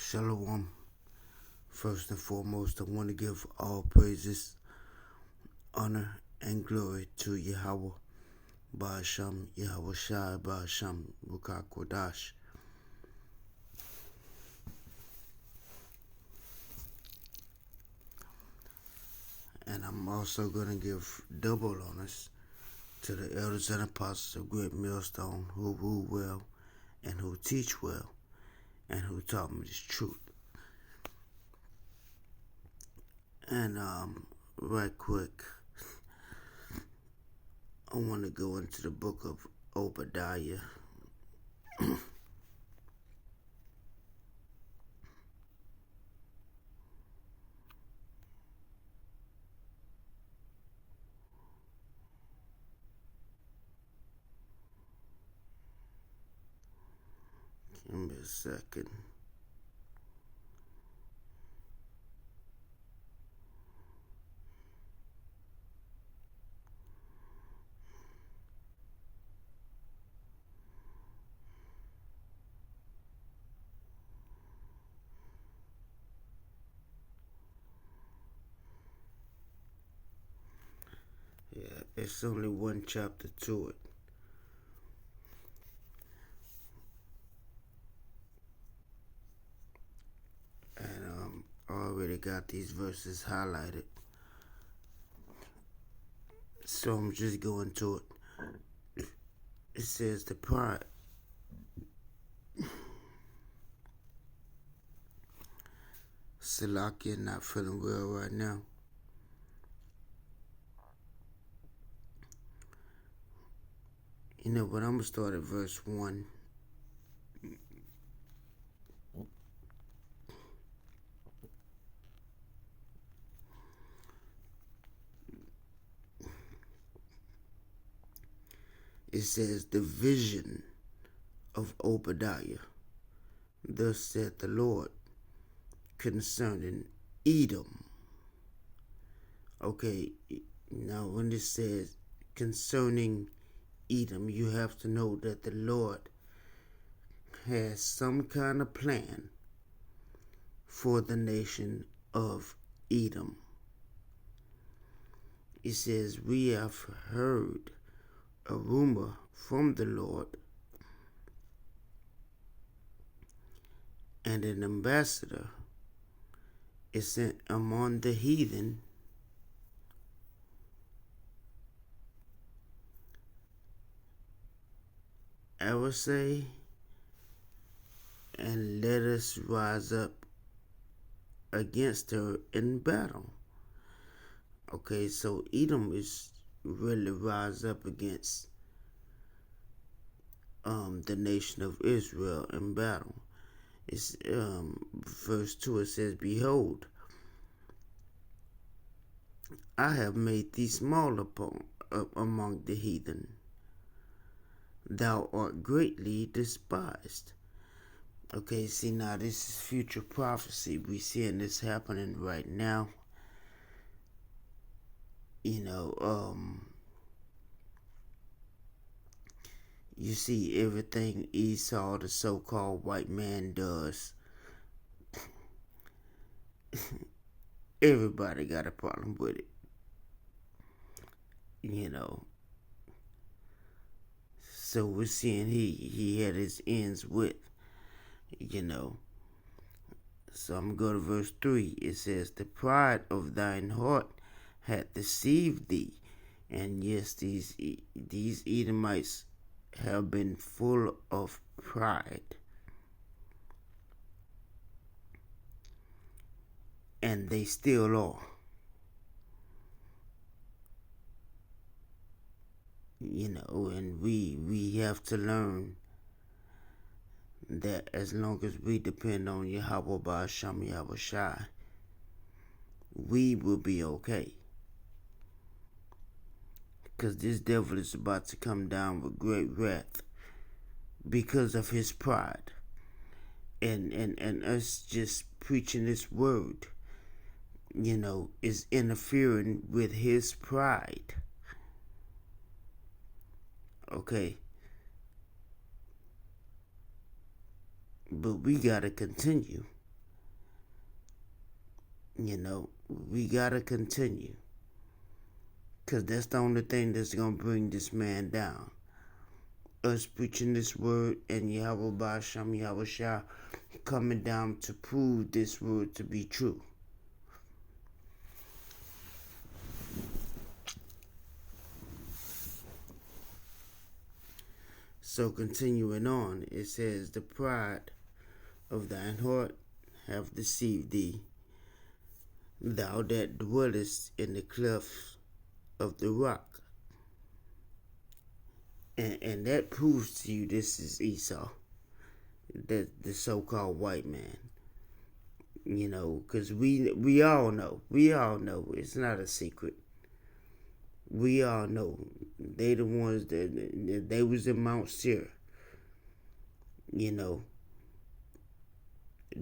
Shalom. First and foremost, I want to give all praises, honor, and glory to Yahweh, Ba'asham, Yahweh Shai, Ba'asham, Rukak Kodash. And I'm also going to give double honors to the elders and apostles of Great Millstone who rule well and who teach well and who taught me this truth. And right quick, I want to go into the book of Obadiah. Give me a second. Yeah, it's only one chapter to it. And I already got these verses highlighted. So I'm just going to it. It says the pride. Salakia not feeling well right now. You know, but I'm going to start at verse 1. It says, the vision of Obadiah. Thus said the Lord concerning Edom. Okay, now when it says concerning Edom, you have to know that the Lord has some kind of plan for the nation of Edom. It says, we have heard a rumor from the Lord, and an ambassador is sent among the heathen I would say, and let us rise up against her in battle. Okay, so Edom is really rise up against the nation of Israel in battle. It's verse 2, it says, behold, I have made thee small among the heathen. Thou art greatly despised. Okay, see, now this is future prophecy. We seeing this happening right now. You know, you see everything Esau, the so-called white man, does. Everybody got a problem with it. You know. So we're seeing he had his ends with, you know. So I'm going to go to verse 3. It says, the pride of thine heart hath deceived thee. And yes, these Edomites have been full of pride. And they still are. You know, and we have to learn that as long as we depend on Yahweh Ba'asham Yahweh Shai, we will be okay. Because this devil is about to come down with great wrath because of his pride. And us just preaching this word, you know, is interfering with his pride. Okay. But we gotta continue. We gotta continue. Because that's the only thing that's gonna bring this man down. Us preaching this word and Yahweh Basham Yahweh Shah coming down to prove this word to be true. So continuing on, it says, the pride of thine heart have deceived thee, thou that dwellest in the clefts of the rock. And that proves to you this is Esau, the so-called white man. Because we all know, it's not a secret. We all know they the ones that they was in Mount Seir,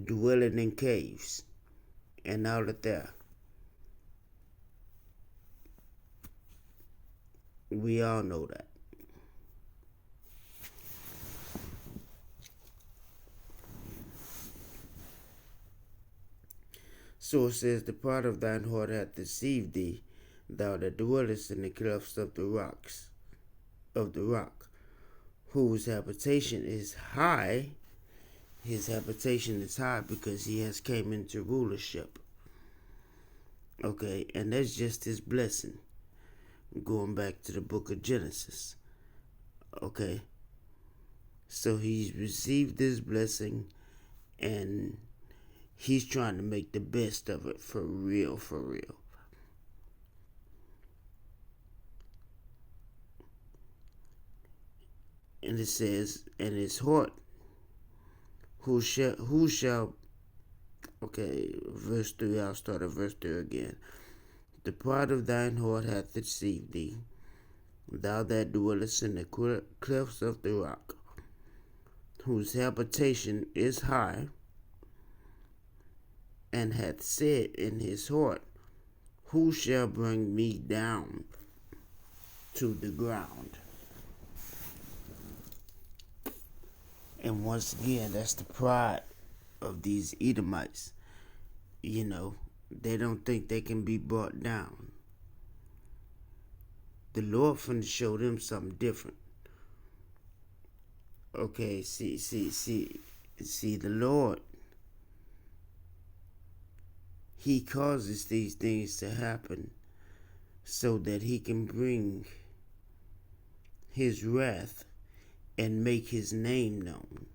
dwelling in caves and all of that. We all know that. So it says, the pride of thine heart hath deceived thee, thou that dwellest in the clefts of the rocks, of the rock, whose habitation is high. His habitation is high because he has came into rulership. Okay, and that's just his blessing. Going back to the book of Genesis. Okay, so he's received this blessing and he's trying to make the best of it, for real, for real. And it says, and his heart, who shall, okay, verse 3, I'll start at verse 3 again. The pride of thine heart hath deceived thee, thou that dwellest in the clefts of the rock, whose habitation is high, and hath said in his heart, who shall bring me down to the ground? And once again, that's the pride of these Edomites. They don't think they can be brought down. The Lord finna show them something different. Okay, see, the Lord, he causes these things to happen so that he can bring his wrath and make his name known.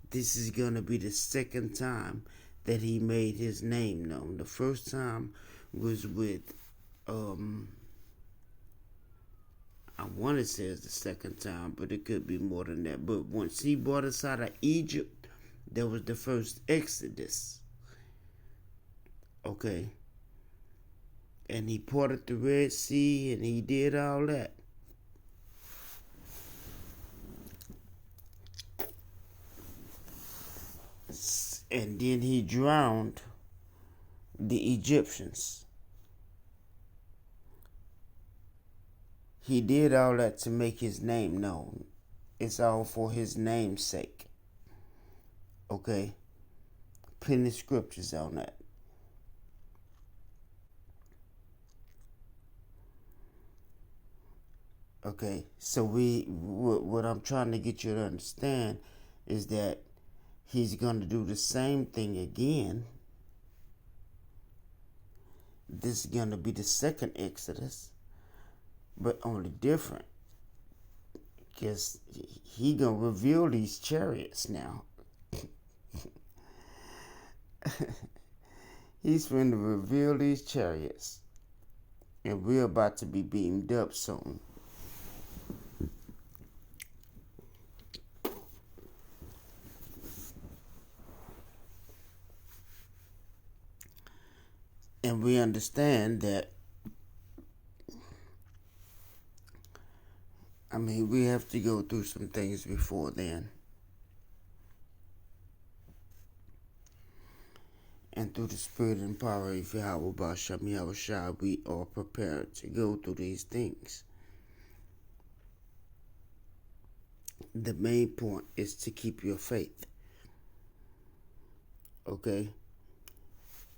This is going to be the second time that he made his name known. The first time was with, I want to say it's the second time, but it could be more than that. But once he brought us out of Egypt, there was the first Exodus. Okay. And he parted the Red Sea and he did all that. And then he drowned the Egyptians. He did all that to make his name known. It's all for his name's sake. Okay? Plenty of scriptures on that. Okay, so what I'm trying to get you to understand is that he's going to do the same thing again. This is going to be the second Exodus, but only different. Because he going to reveal these chariots now. He's going to reveal these chariots. And we're about to be beamed up soon. And we understand that, we have to go through some things before then. And through the spirit and power of Yahweh Basham Yahweh Shah, we are prepared to go through these things. The main point is to keep your faith. Okay?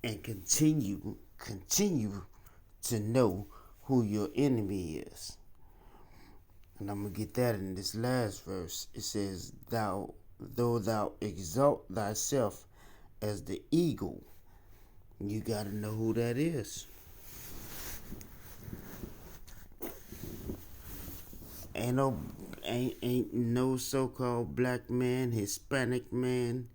and continue to know who your enemy is. And I'm going to get that in this last verse. It says, though thou exalt thyself as the eagle, you got to know who that is. Ain't no so-called black man, Hispanic man,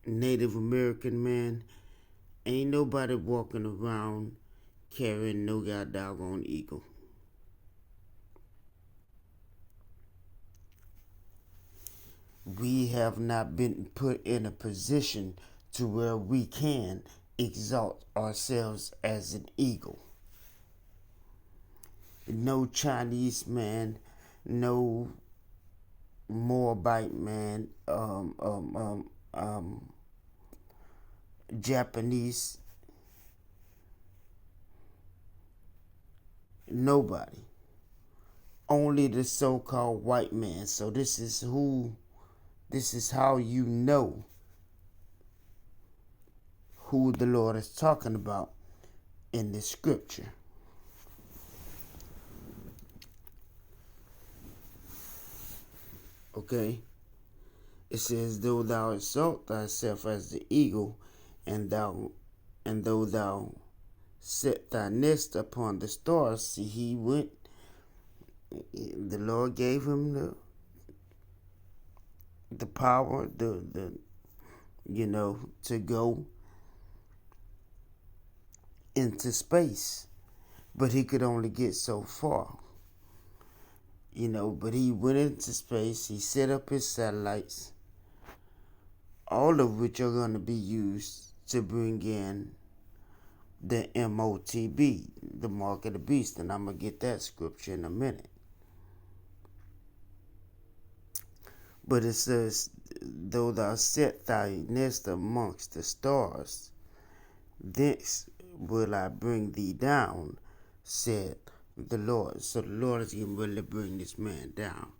Native American man. Ain't nobody walking around carrying no goddamn eagle. We have not been put in a position to where we can exalt ourselves as an eagle. No Chinese man, no Moabite man, Japanese, nobody. Only the so-called white man. So this is how you know who the Lord is talking about in this scripture. Okay? It says, though thou exalt thyself as the eagle, and though thou set thy nest upon the stars. See, the Lord gave him the power, to go into space. But he could only get so far. But he went into space, he set up his satellites, all of which are going to be used to bring in the MOTB, the mark of the beast, and I'm going to get that scripture in a minute. But it says, though thou set thy nest amongst the stars, thence will I bring thee down, said the Lord. So the Lord is getting ready to bring this man down.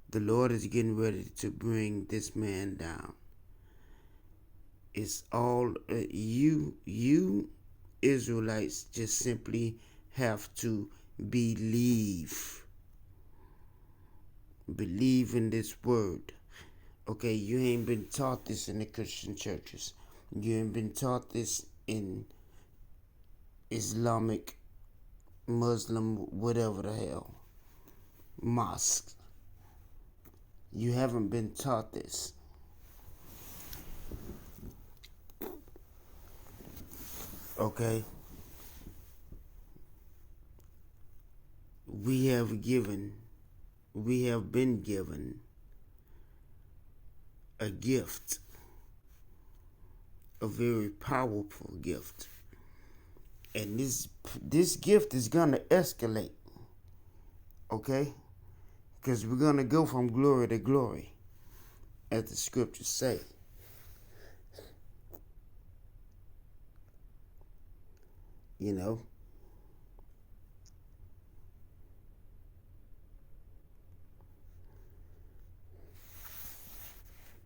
The Lord is getting ready to bring this man down. It's all you Israelites just simply have to believe. Believe in this word. Okay, you ain't been taught this in the Christian churches. You ain't been taught this in Islamic, Muslim, whatever the hell, mosques. You haven't been taught this. Okay? We have been given a gift, a very powerful gift. And this gift is going to escalate. Okay? Because we're going to go from glory to glory, as the scriptures say.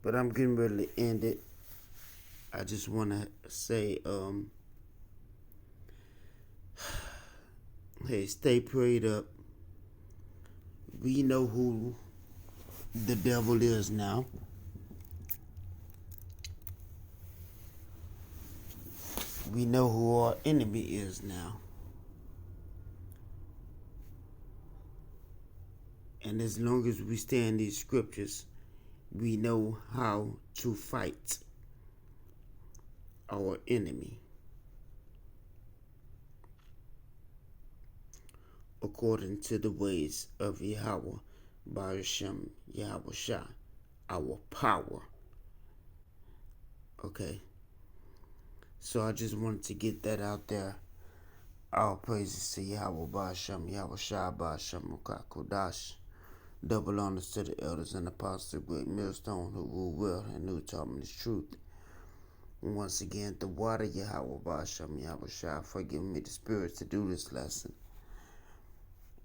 But I'm getting ready to end it. I just want to say, hey, stay prayed up. We know who the devil is now. We know who our enemy is now. And as long as we stay in these scriptures, we know how to fight our enemy according to the ways of Yahweh, Ba'ashem, Yahweh Shah, our power. Okay? So I just wanted to get that out there. All praises to Yahweh, Ba'ashem, Yahweh Shah, Ba'ashem, Kodash. Double honors to the elders and apostles of Great Millstone who rule well and who taught me the truth. And once again, the water Yahweh, Ba'ashem, Yahweh Shah, for giving me the spirit to do this lesson.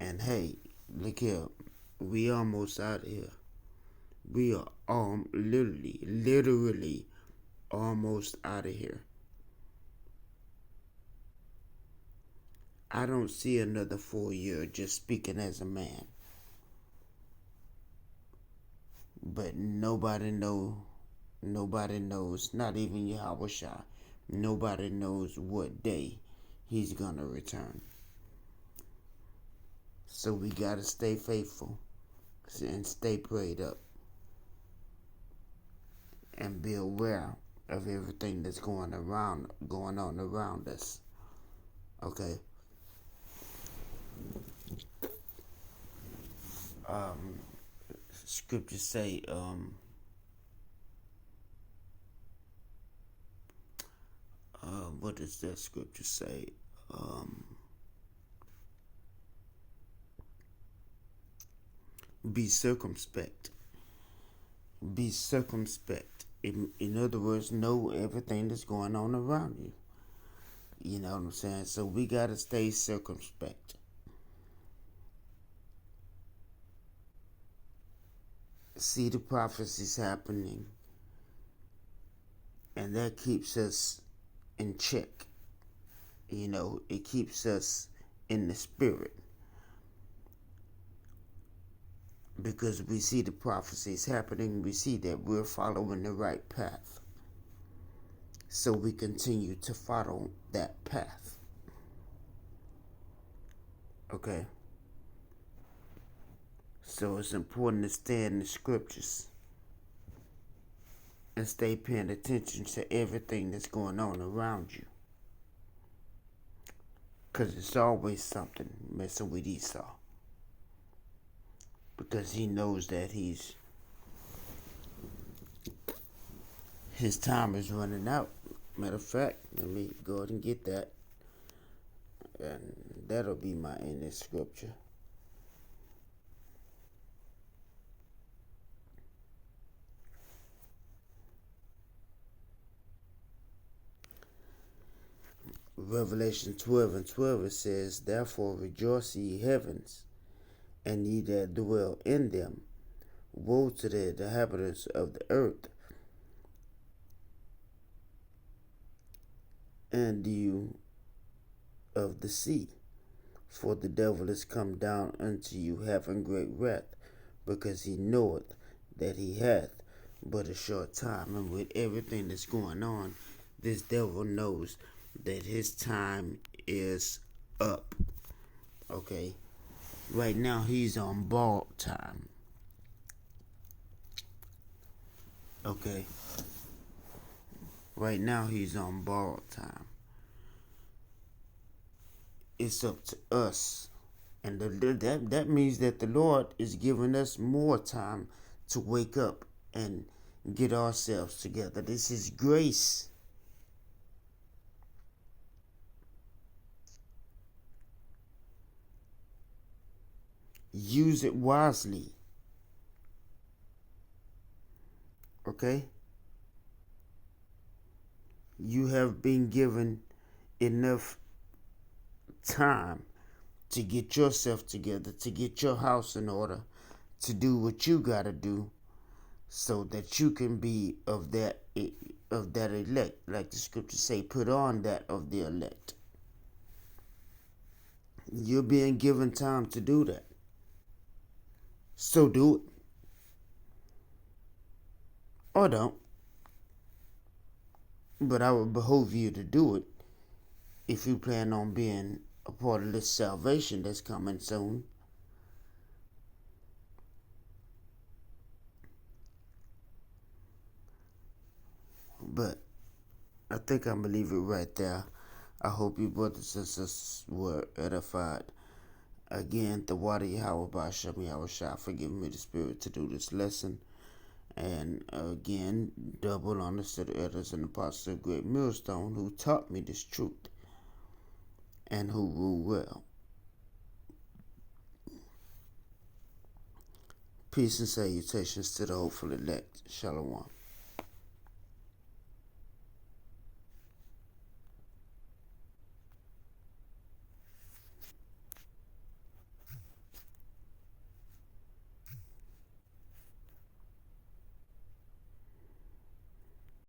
And hey, look here, we almost out of here. We are literally almost out of here. I don't see another 4 year, just speaking as a man. But nobody knows, not even Yahweh Shah. Nobody knows what day he's gonna return. So we gotta stay faithful and stay prayed up and be aware of everything that's going on around us. Okay. Scriptures say, what does that scripture say? Be circumspect. Be circumspect. In other words, know everything that's going on around you. You know what I'm saying? So we gotta stay circumspect. See the prophecies happening, and that keeps us in check. You know, it keeps us in the spirit, because we see the prophecies happening. We see that we're following the right path, so we continue to follow that path. Okay. So it's important to stay in the scriptures and stay paying attention to everything that's going on around you, because it's always something messing with Esau, because he knows that his time is running out. Matter of fact, let me go ahead and get that, and that'll be my ending scripture. Revelation 12:12, it says, "Therefore rejoice, ye heavens, and ye that dwell in them. Woe to the inhabitants of the earth, and you of the sea, for the devil is come down unto you, having great wrath, because he knoweth that he hath but a short time." And with everything that's going on, this devil knows that his time is up. Okay? Right now, he's on borrowed time. Okay? Right now, he's on borrowed time. It's up to us. And that means that the Lord is giving us more time to wake up and get ourselves together. This is grace. Use it wisely. Okay? You have been given enough time to get yourself together, to get your house in order, to do what you gotta do, so that you can be of that elect, like the scriptures say, put on that of the elect. You're being given time to do that, so do it, or don't. But I would behoove you to do it if you plan on being a part of this salvation that's coming soon. But I think I'm going to leave it right there. I hope you brothers and sisters were edified. Again, the water Yahweh Ba'Shem Yahweh Shah for giving me the spirit to do this lesson. And again, double honors to the elders and apostles of Great Millstone who taught me this truth and who rule well. Peace and salutations to the hopeful elect. Shalom.